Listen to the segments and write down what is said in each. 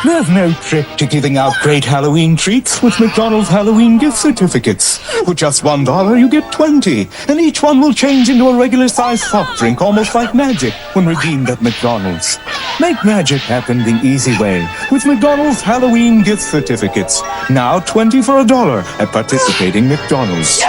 There's no trick to giving out great Halloween treats with McDonald's Halloween gift certificates. For just $1, you get 20, and each one will change into a regular-sized soft drink almost like magic when redeemed at McDonald's. Make magic happen the easy way with McDonald's Halloween gift certificates. Now 20 for $1 at participating McDonald's.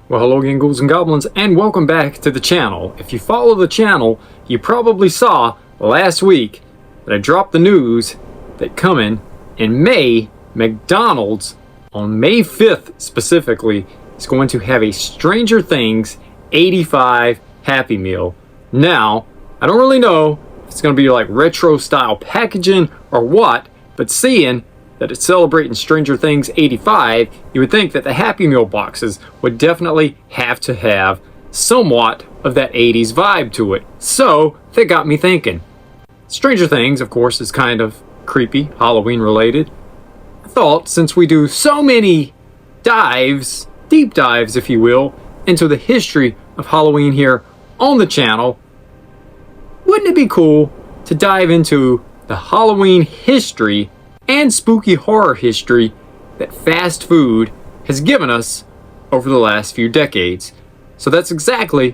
Well, hello again, ghouls and goblins, and welcome back to the channel. If you follow the channel, you probably saw last week that I dropped the news that coming in May, McDonald's, on May 5th specifically, is going to have a Stranger Things 85 Happy Meal. Now, I don't really know if it's going to be like retro style packaging or what, but seeing that it's celebrating Stranger Things 85, you would think that the Happy Meal boxes would definitely have to have somewhat of that 80s vibe to it. So that got me thinking. Stranger Things, of course, is kind of creepy, Halloween related. I thought since we do so many dives, deep dives if you will, into the history of Halloween here on the channel, wouldn't it be cool to dive into the Halloween history and spooky horror history that fast food has given us over the last few decades? So that's exactly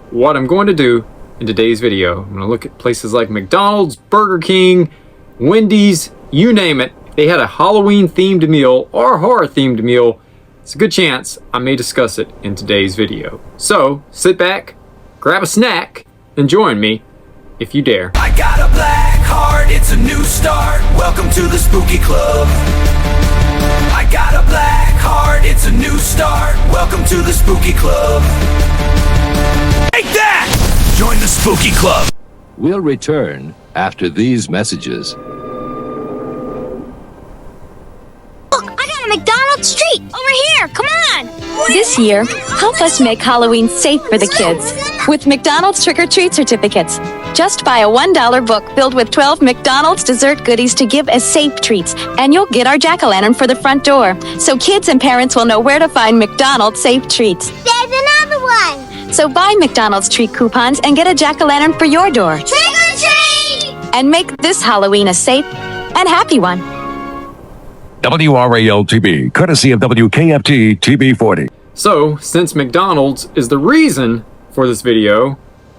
what I'm going to do in today's video. I'm going to look at places like McDonald's, Burger King, Wendy's, you name it. They had a Halloween themed meal or horror themed meal. It's a good chance I may discuss it in today's video. So sit back, grab a snack, and join me if you dare. I got a black heart, it's a new start. Welcome to the spooky club. I got a black heart, it's a new start. Welcome to the spooky club. Take that! Join the spooky club. We'll return after these messages. Look, I got a McDonald's treat over here. Come on. This year, help us make Halloween safe for the kids with McDonald's trick-or-treat certificates. Just buy a $1 book filled with 12 McDonald's dessert goodies to give as safe treats, and you'll get our jack-o'-lantern for the front door, so kids and parents will know where to find McDonald's safe treats. There's another one. So buy McDonald's treat coupons and get a jack-o'-lantern for your door. Trick or treat! And make this Halloween a safe and happy one. WRAL-TV, courtesy of WKFT TV 40. So, since McDonald's is the reason for this video,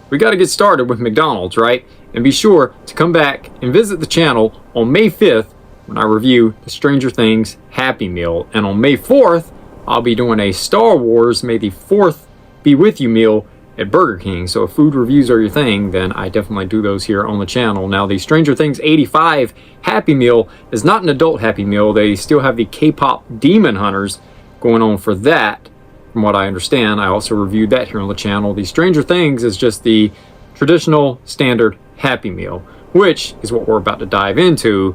we got to get started with McDonald's, right? And be sure to come back and visit the channel on May 5th when I review the Stranger Things Happy Meal. And on May 4th, I'll be doing a Star Wars May the 4th Be With You meal at Burger King. So if food reviews are your thing, then I definitely do those here on the channel. Now, the Stranger Things 85 Happy Meal is not an adult Happy Meal. They still have the K-pop Demon Hunters going on for that. From what I understand, I also reviewed that here on the channel. The Stranger Things is just the traditional standard Happy Meal, which is what we're about to dive into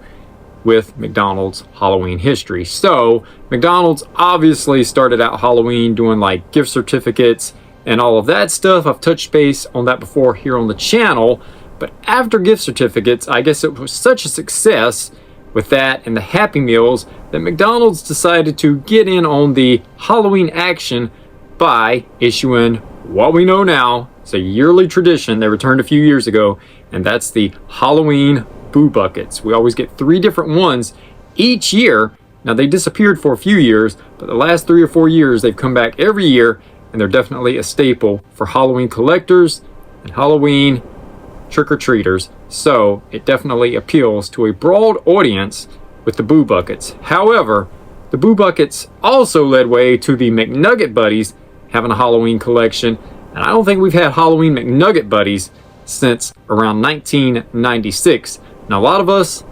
with McDonald's Halloween history. So McDonald's obviously started out Halloween doing like gift certificates and all of that stuff. I've touched base on that before here on the channel, but after gift certificates, I guess it was such a success with that and the Happy Meals that McDonald's decided to get in on the Halloween action by issuing what we know now. It's a yearly tradition they returned a few years ago, and that's the Halloween Boo Buckets. We always get 3 different ones each year. Now, they disappeared for a few years, but the last 3 or 4 years they've come back every year, and they're definitely a staple for Halloween collectors and Halloween trick-or-treaters. So it definitely appeals to a broad audience with the Boo Buckets. However, the Boo Buckets also led way to the McNugget Buddies having a Halloween collection, and I don't think we've had Halloween McNugget Buddies since around 1996. Now, a lot of us,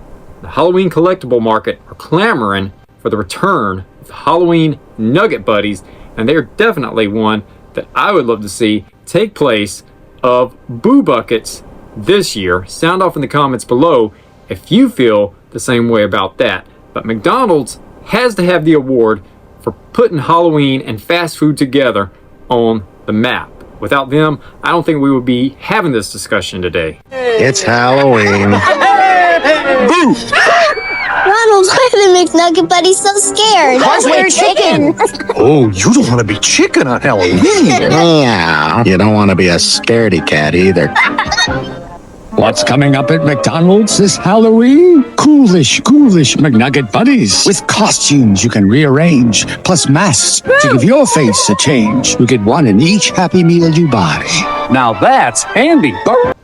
the Halloween collectible market, are clamoring for the return of the Halloween Nugget Buddies, and they're definitely one that I would love to see take place of Boo Buckets this year. Sound off in the comments below if you feel the same way about that. But McDonald's has to have the award for putting Halloween and fast food together on the map. Without them, I don't think we would be having this discussion today. It's Halloween. Ronald, why are the McNugget Buddies so scared? Because we're chicken. Oh, you don't want to be chicken on Halloween. Yeah, you don't want to be a scaredy cat either. What's coming up at McDonald's this Halloween? Coolish McNugget buddies with costumes you can rearrange, plus masks to give your face a change. You get one in each Happy Meal you buy. Now that's handy.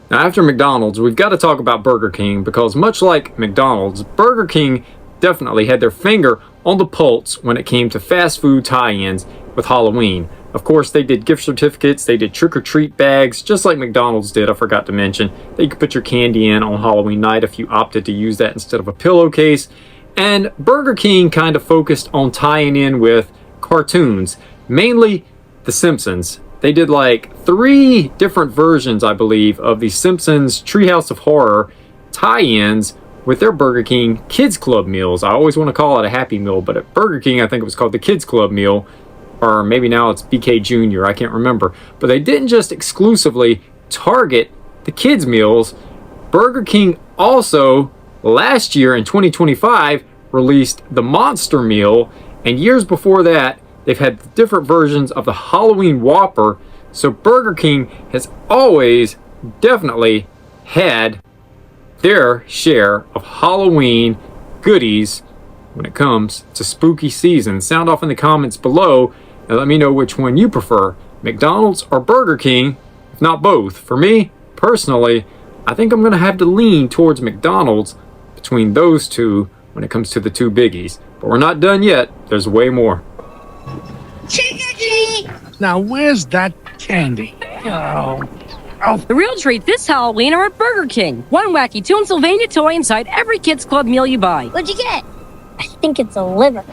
Now, after McDonald's, we've got to talk about Burger King, because much like McDonald's, Burger King definitely had their finger on the pulse when it came to fast food tie-ins with Halloween. Of course, they did gift certificates, they did trick-or-treat bags, just like McDonald's did, I forgot to mention. They could put your candy in on Halloween night if you opted to use that instead of a pillowcase. And Burger King kind of focused on tying in with cartoons, mainly The Simpsons. They did like 3 different versions, I believe, of the Simpsons Treehouse of Horror tie-ins with their Burger King Kids Club meals. I always want to call it a Happy Meal, but at Burger King, I think it was called the Kids Club meal, or maybe now it's BK Jr., I can't remember. But they didn't just exclusively target the kids' meals. Burger King also, last year in 2025, released the Monster Meal, and years before that, they've had different versions of the Halloween Whopper. So Burger King has always definitely had their share of Halloween goodies when it comes to spooky season. Sound off in the comments below and let me know which one you prefer, McDonald's or Burger King, if not both. For me, personally, I think I'm going to have to lean towards McDonald's between those two when it comes to the 2 biggies. But we're not done yet. There's way more. Now where's that candy? The real treat this Halloween are at Burger King. One wacky Sylvania toy inside every Kids Club meal you buy. What'd you get? I think it's a liver.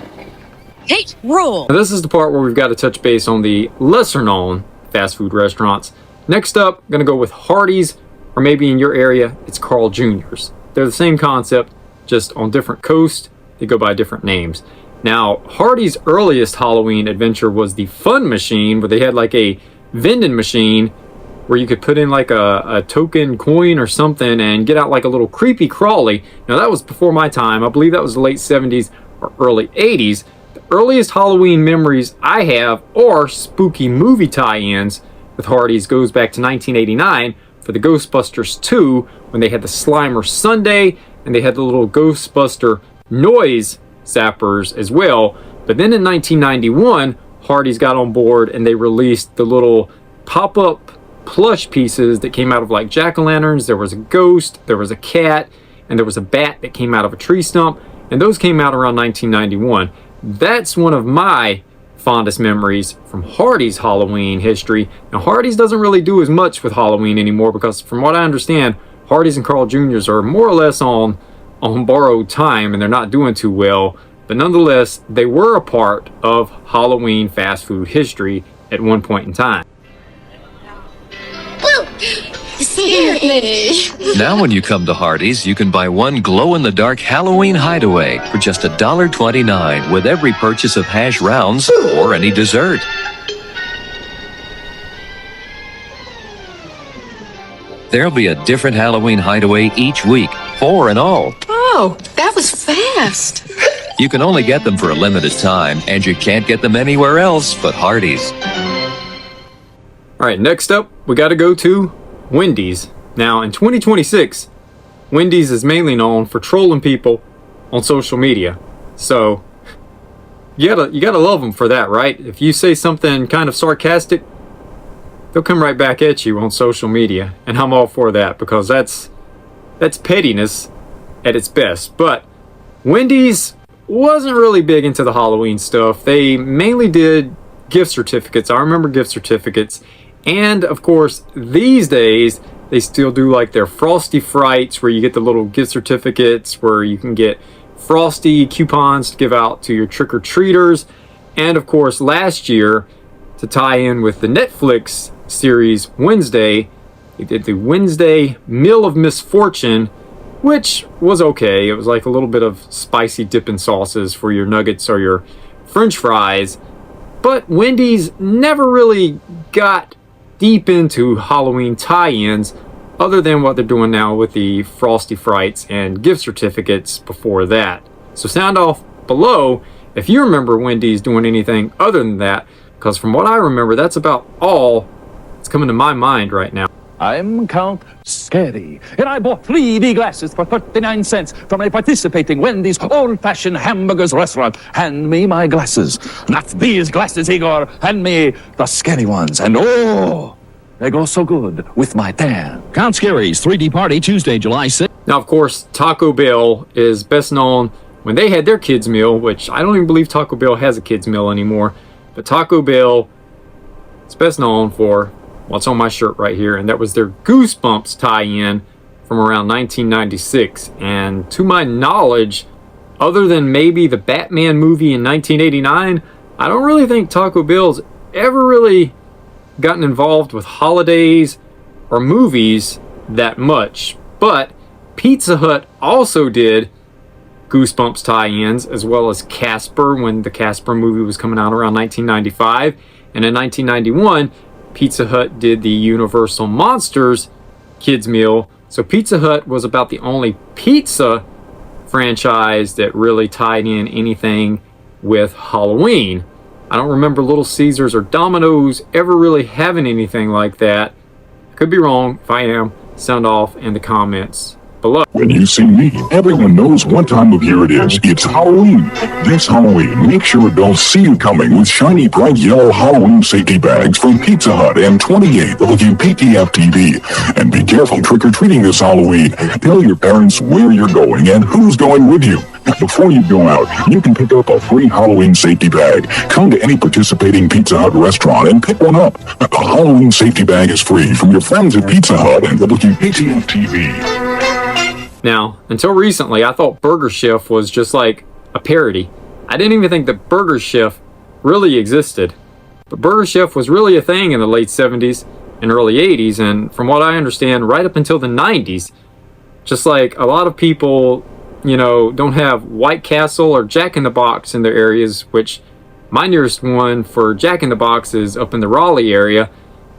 Hate rule. Now, this is the part where we've got to touch base on the lesser known fast food restaurants. Next up, I'm going to go with Hardee's, or maybe in your area, it's Carl Jr.'s. They're the same concept, just on different coasts. They go by different names. Now, Hardee's earliest Halloween adventure was the Fun Machine, where they had like a vending machine where you could put in like a token coin or something and get out like a little creepy crawly. Now, that was before my time. I believe that was the late 70s or early 80s. The earliest Halloween memories I have are spooky movie tie-ins with Hardee's goes back to 1989 for the Ghostbusters 2, when they had the Slimer Sundae and they had the little Ghostbuster noise zappers as well. But then in 1991, Hardee's got on board and they released the little pop-up plush pieces that came out of like jack-o'-lanterns. There was a ghost, there was a cat, and there was a bat that came out of a tree stump, and those came out around 1991. That's one of my fondest memories from Hardee's Halloween history. Now, Hardee's doesn't really do as much with Halloween anymore because from what I understand, Hardee's and Carl Jr.'s are more or less on borrowed time and they're not doing too well. But nonetheless, they were a part of Halloween fast food history at one point in time. Now when you come to Hardee's, you can buy one glow-in-the-dark Halloween hideaway for just $1.29 with every purchase of hash rounds or any dessert. There'll be a different Halloween hideaway each week, 4 in all. Oh, that was fast. You can only get them for a limited time, and you can't get them anywhere else but Hardee's. All right, next up, we got to go to Wendy's. Now, in 2026, Wendy's is mainly known for trolling people on social media. So, you gotta love them for that, right? If you say something kind of sarcastic, they'll come right back at you on social media. And I'm all for that because that's pettiness at its best. But Wendy's wasn't really big into the Halloween stuff. They mainly did gift certificates. I remember gift certificates. And of course, these days, they still do like their Frosty Frights where you get the little gift certificates where you can get Frosty coupons to give out to your trick-or-treaters. And of course, last year, to tie in with the Netflix series Wednesday, they did the Wednesday Meal of Misfortune, which was okay. It was like a little bit of spicy dipping sauces for your nuggets or your French fries. But Wendy's never really got deep into Halloween tie-ins other than what they're doing now with the Frosty Frights and gift certificates before that. So sound off below if you remember Wendy's doing anything other than that, because from what I remember, that's about all that's coming to my mind right now. I'm Count Scary, and I bought 3D glasses for 39 cents from a participating Wendy's old-fashioned hamburgers restaurant. Hand me my glasses. Not these glasses, Igor. Hand me the scary ones. And oh, they go so good with my tan. Count Scary's 3D party, Tuesday, July 6th. Now, of course, Taco Bell is best known when they had their kids' meal, which I don't even believe Taco Bell has a kids' meal anymore. But Taco Bell is best known for what's on my shirt right here, and that was their Goosebumps tie-in from around 1996. And to my knowledge, other than maybe the Batman movie in 1989, I don't really think Taco Bell's ever really gotten involved with holidays or movies that much. But Pizza Hut also did Goosebumps tie-ins, as well as Casper when the Casper movie was coming out around 1995. And in 1991, Pizza Hut did the Universal Monsters kids meal. So Pizza Hut was about the only pizza franchise that really tied in anything with Halloween. I don't remember Little Caesars or Domino's ever really having anything like that. Could be wrong. If I am, sound off in the comments below. When you see me, everyone knows what time of year it is. It's Halloween. This Halloween, make sure adults see you coming with shiny, bright yellow Halloween safety bags from Pizza Hut and 28 will give PTF TV. And be careful trick-or-treating this Halloween. Tell your parents where you're going and who's going with you. Before you go out, you can pick up a free Halloween safety bag. Come to any participating Pizza Hut restaurant and pick one up. The Halloween safety bag is free from your friends at Pizza Hut and WPTF TV. Now, until recently, I thought Burger Chef was just like a parody. I didn't even think that Burger Chef really existed. But Burger Chef was really a thing in the late 70s and early 80s, and from what I understand, right up until the 90s. Just like a lot of people, you know, don't have White Castle or Jack in the Box in their areas, which my nearest one for Jack in the Box is up in the Raleigh area.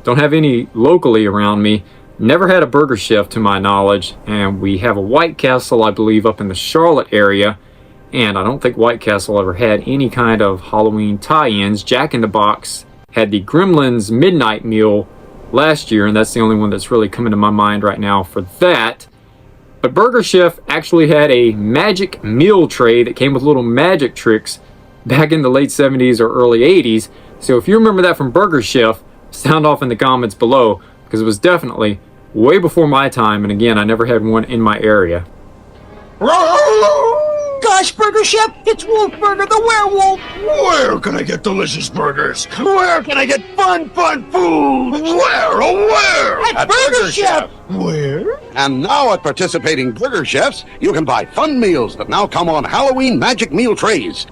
Don't have any locally around me. Never had a Burger Chef to my knowledge, and we have a White Castle, I believe, up in the Charlotte area, and I don't think White Castle ever had any kind of Halloween tie-ins. Jack in the Box had the Gremlins Midnight Meal last year, and that's the only one that's really coming to my mind right now for that. But Burger Chef actually had a magic meal tray that came with little magic tricks back in the late 70s or early 80s. So if you remember that from Burger Chef, sound off in the comments below, because it was definitely way before my time, and again, I never had one in my area. Gosh, Burger Chef, it's Wolfburger the werewolf! Where can I get delicious burgers? Where can I get fun food? Where, oh where? At Burger Chef! Where? And now at participating Burger Chefs, you can buy fun meals that now come on Halloween magic meal trays.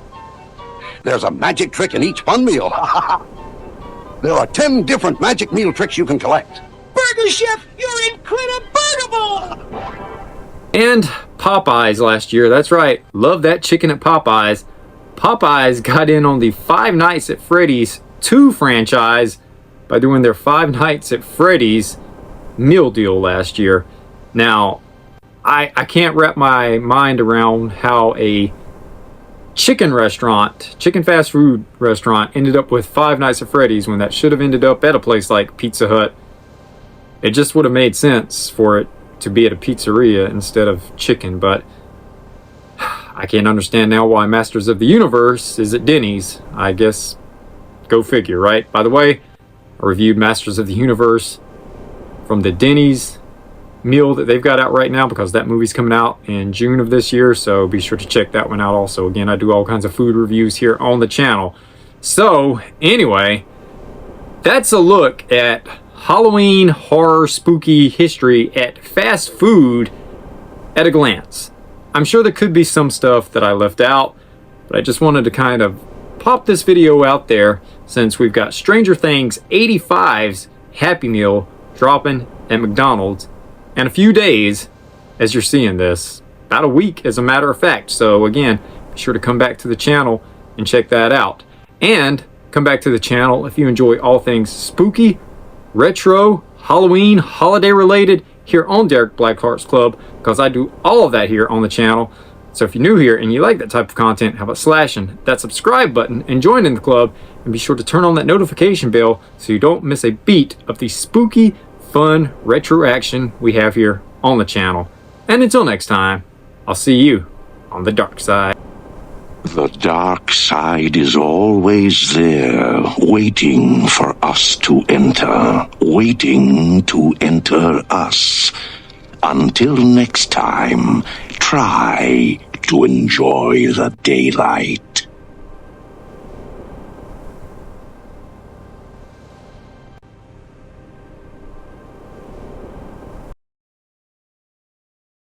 There's a magic trick in each fun meal. There are 10 different magic meal tricks you can collect. Burger Chef, you're incredible! And Popeyes last year, that's right, love that chicken at Popeyes. Popeyes got in on the Five Nights at Freddy's 2 franchise by doing their Five Nights at Freddy's meal deal last year. Now, I can't wrap my mind around how a chicken fast food restaurant ended up with Five Nights at Freddy's when that should have ended up at a place like Pizza Hut. It just would have made sense for it to be at a pizzeria instead of chicken, but I can't understand now why Masters of the Universe is at Denny's. I guess, go figure, right? By the way, I reviewed Masters of the Universe from the Denny's meal that they've got out right now, because that movie's coming out in June of this year, so be sure to check that one out also. Again, I do all kinds of food reviews here on the channel. So, anyway, that's a look at Halloween horror spooky history at fast food at a glance. I'm sure there could be some stuff that I left out, but I just wanted to kind of pop this video out there since we've got Stranger Things 85's Happy Meal dropping at McDonald's in a few days as you're seeing this. About a week, as a matter of fact. So again, be sure to come back to the channel and check that out. And come back to the channel if you enjoy all things spooky, retro, Halloween, holiday related here on Derek BlackHearts Club, because I do all of that here on the channel. So if you're new here and you like that type of content, how about slashing that subscribe button and joining the club, and be sure to turn on that notification bell so you don't miss a beat of the spooky fun retro action we have here on the channel. And until next time, I'll see you on the dark side. The dark side is always there, waiting for us to enter, waiting to enter us. Until next time, try to enjoy the daylight.